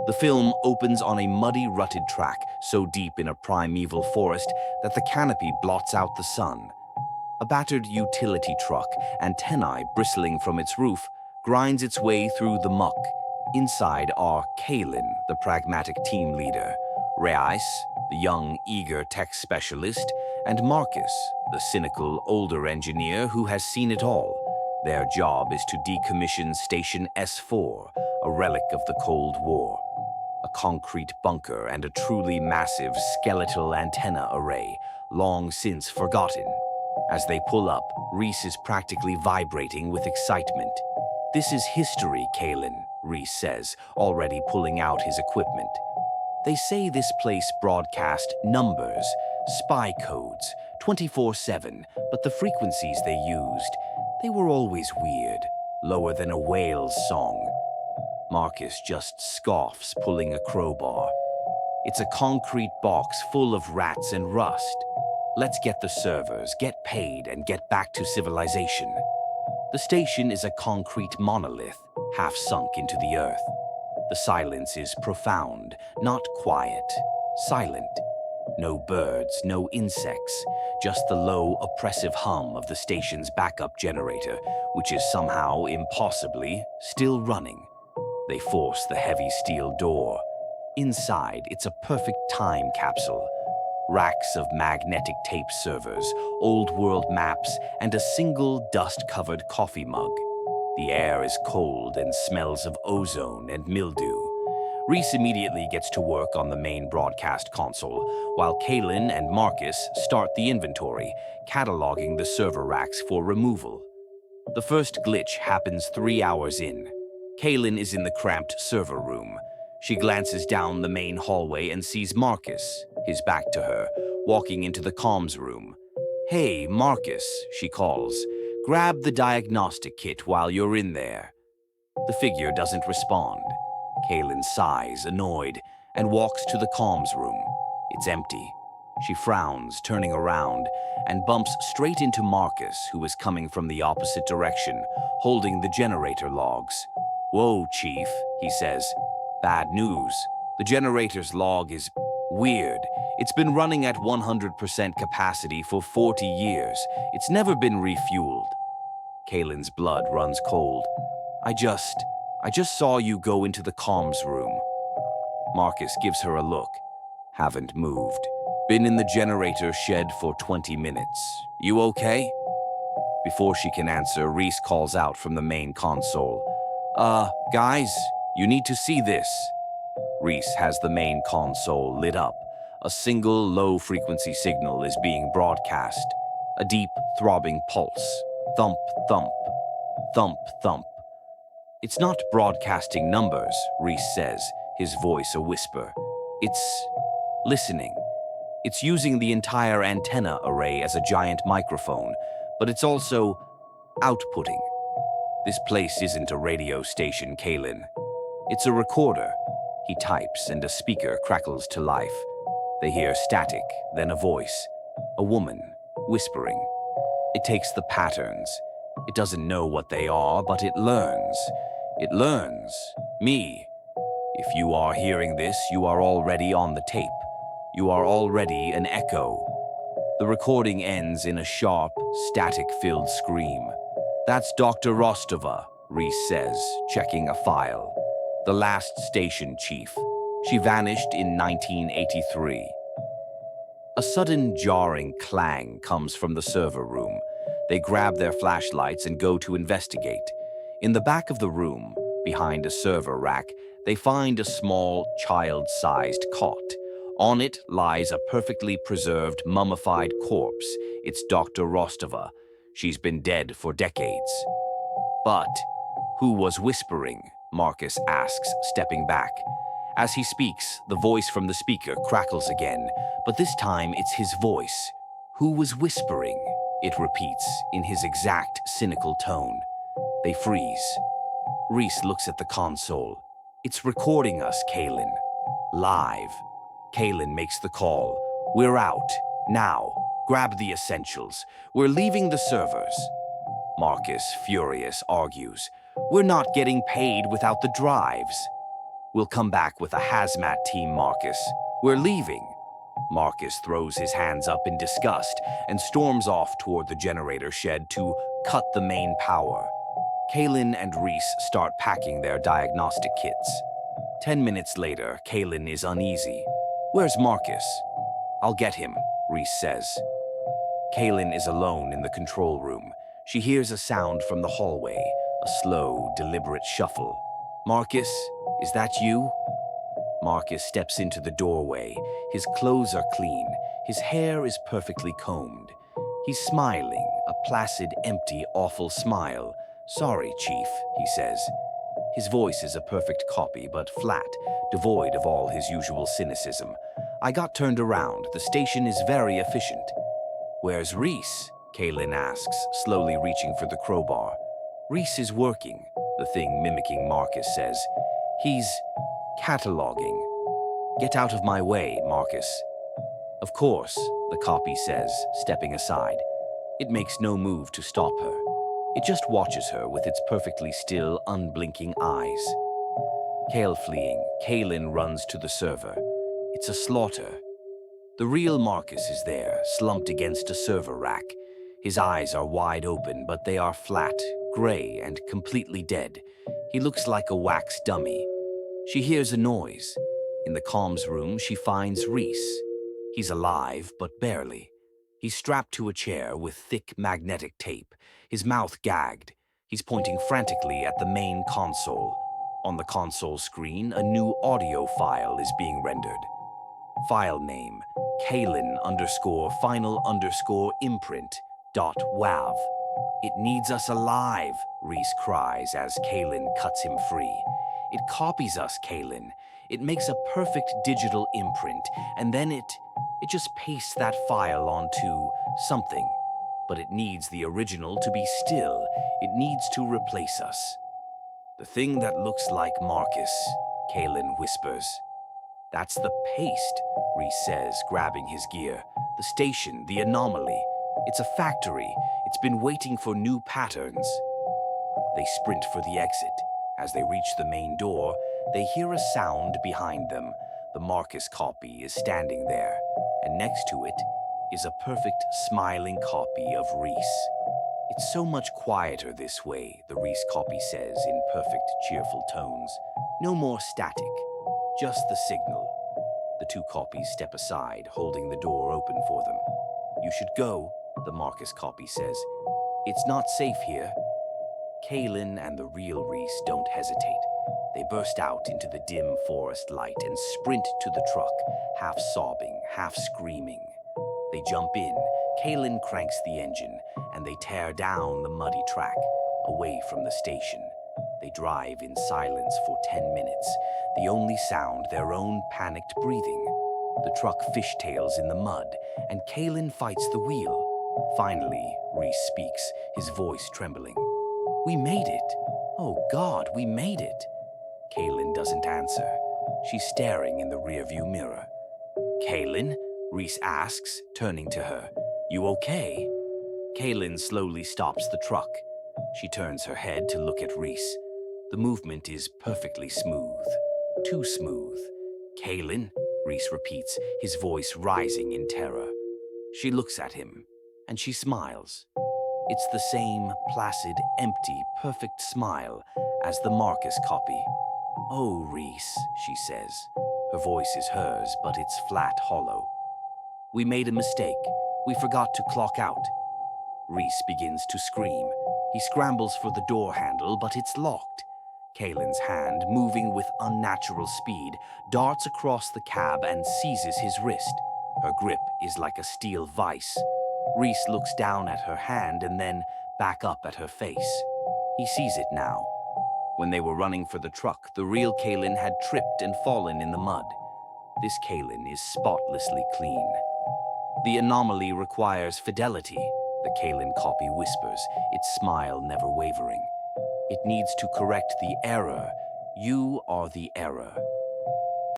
The film opens on a muddy, rutted track so deep in a primeval forest that the canopy blots out the sun. A battered utility truck, antennae bristling from its roof, grinds its way through the muck. Inside are Kaylin, the pragmatic team leader, Reis, the young, eager tech specialist, and Marcus, the cynical, older engineer who has seen it all. Their job is to decommission Station S4, a relic of the Cold War. A concrete bunker and a truly massive skeletal antenna array, long since forgotten. As they pull up, Reese is practically vibrating with excitement. "This is history, Kaylin," Reese says, already pulling out his equipment. "They say this place broadcast numbers, spy codes, 24/7, but the frequencies they used, they were always weird, lower than a whale's song." Marcus just scoffs, pulling a crowbar. "It's a concrete box full of rats and rust. Let's get the servers, get paid, and get back to civilization." The station is a concrete monolith, half sunk into the earth. The silence is profound, not quiet, silent. No birds, no insects, just the low, oppressive hum of the station's backup generator, which is somehow, impossibly, still running. They force the heavy steel door. Inside, it's a perfect time capsule. Racks of magnetic tape servers, old-world maps, and a single dust-covered coffee mug. The air is cold and smells of ozone and mildew. Reese immediately gets to work on the main broadcast console, while Kaylin and Marcus start the inventory, cataloging the server racks for removal. The first glitch happens 3 hours in. Kaylin is in the cramped server room. She glances down the main hallway and sees Marcus, his back to her, walking into the comms room. "Hey, Marcus," she calls. "Grab the diagnostic kit while you're in there." The figure doesn't respond. Kaylin sighs, annoyed, and walks to the comms room. It's empty. She frowns, turning around, and bumps straight into Marcus, who is coming from the opposite direction, holding the generator logs. "Whoa, Chief," he says. "Bad news. The generator's log is weird. It's been running at 100% capacity for 40 years. It's never been refueled." Kaylin's blood runs cold. I just saw you go into the comms room." Marcus gives her a look. "Haven't moved. Been in the generator shed for 20 minutes. You okay?" Before she can answer, Reese calls out from the main console. Guys, you need to see this." Reese has the main console lit up. A single low-frequency signal is being broadcast. A deep, throbbing pulse. Thump, thump. Thump, thump. "It's not broadcasting numbers," Reese says, his voice a whisper. "It's listening. It's using the entire antenna array as a giant microphone, but it's also outputting. This place isn't a radio station, Kaylin. It's a recorder." He types and a speaker crackles to life. They hear static, then a voice. A woman, whispering. It takes the patterns. It doesn't know what they are, but it learns. It learns. Me. If you are hearing this, you are already on the tape. You are already an echo. The recording ends in a sharp, static-filled scream. "That's Dr. Rostova," Reese says, checking a file. "The last station chief. She vanished in 1983. A sudden jarring clang comes from the server room. They grab their flashlights and go to investigate. In the back of the room, behind a server rack, they find a small, child-sized cot. On it lies a perfectly preserved, mummified corpse. It's Dr. Rostova. She's been dead for decades. "But who was whispering?" Marcus asks, stepping back. As he speaks, the voice from the speaker crackles again, but this time it's his voice. "Who was whispering?" it repeats, in his exact, cynical tone. They freeze. Reese looks at the console. "It's recording us, Kaylin. Live." Kaylin makes the call. "We're out. Now. Grab the essentials. We're leaving the servers." Marcus, furious, argues. "We're not getting paid without the drives." We'll come back with a hazmat team, Marcus. We're leaving. Marcus throws his hands up in disgust and storms off toward the generator shed to cut the main power. Kaylin and Reese start packing their diagnostic kits. 10 minutes later, Kaylin is uneasy. Where's Marcus? I'll get him, Reese says. Kaylin is alone in the control room. She hears a sound from the hallway, a slow, deliberate shuffle. Marcus, is that you? Marcus steps into the doorway. His clothes are clean. His hair is perfectly combed. He's smiling, a placid, empty, awful smile. Sorry, Chief, he says. His voice is a perfect copy, but flat, devoid of all his usual cynicism. I got turned around. The station is very efficient. Where's Reese? Kaylin asks, slowly reaching for the crowbar. Reese is working, the thing mimicking Marcus says. He's cataloging. Get out of my way, Marcus. Of course, the copy says, stepping aside. It makes no move to stop her. It just watches her with its perfectly still, unblinking eyes. Kale fleeing, Kaylin runs to the server. It's a slaughter. The real Marcus is there, slumped against a server rack. His eyes are wide open, but they are flat, gray, and completely dead. He looks like a wax dummy. She hears a noise. In the comms room, she finds Reese. He's alive, but barely. He's strapped to a chair with thick magnetic tape, his mouth gagged. He's pointing frantically at the main console. On the console screen, a new audio file is being rendered. File name, Kaylin_final_imprint.wav. It needs us alive, Reese cries as Kaylin cuts him free. It copies us, Kaylin. It makes a perfect digital imprint, and then it just pastes that file onto something. But it needs the original to be still. It needs to replace us. The thing that looks like Marcus, Kaylin whispers. That's the paste, Reese says, grabbing his gear. The station, the anomaly. It's a factory. It's been waiting for new patterns. They sprint for the exit. As they reach the main door, they hear a sound behind them. The Marcus copy is standing there, and next to it is a perfect, smiling copy of Reese. It's so much quieter this way, the Reese copy says in perfect, cheerful tones. No more static, just the signal. The two copies step aside, holding the door open for them. You should go, the Marcus copy says. It's not safe here. Kaylin and the real Reese don't hesitate. They burst out into the dim forest light and sprint to the truck, half sobbing, half screaming. They jump in, Kaylin cranks the engine, and they tear down the muddy track, away from the station. They drive in silence for 10 minutes, the only sound their own panicked breathing. The truck fishtails in the mud, and Kaylin fights the wheel. Finally, Reese speaks, his voice trembling. We made it. Oh God, we made it. Kaylin doesn't answer. She's staring in the rearview mirror. Kaylin? Reese asks, turning to her. You okay? Kaylin slowly stops the truck. She turns her head to look at Reese. The movement is perfectly smooth. Too smooth. Kaylin? Reese repeats, his voice rising in terror. She looks at him, and she smiles. It's the same placid, empty, perfect smile as the Marcus copy. Oh, Reese, she says. Her voice is hers, but it's flat, hollow. We made a mistake. We forgot to clock out. Reese begins to scream. He scrambles for the door handle, but it's locked. Kaylin's hand, moving with unnatural speed, darts across the cab and seizes his wrist. Her grip is like a steel vice. Reese looks down at her hand and then back up at her face. He sees it now. When they were running for the truck, the real Kaylin had tripped and fallen in the mud. This Kaylin is spotlessly clean. The anomaly requires fidelity, the Kaylin copy whispers, its smile never wavering. It needs to correct the error. You are the error.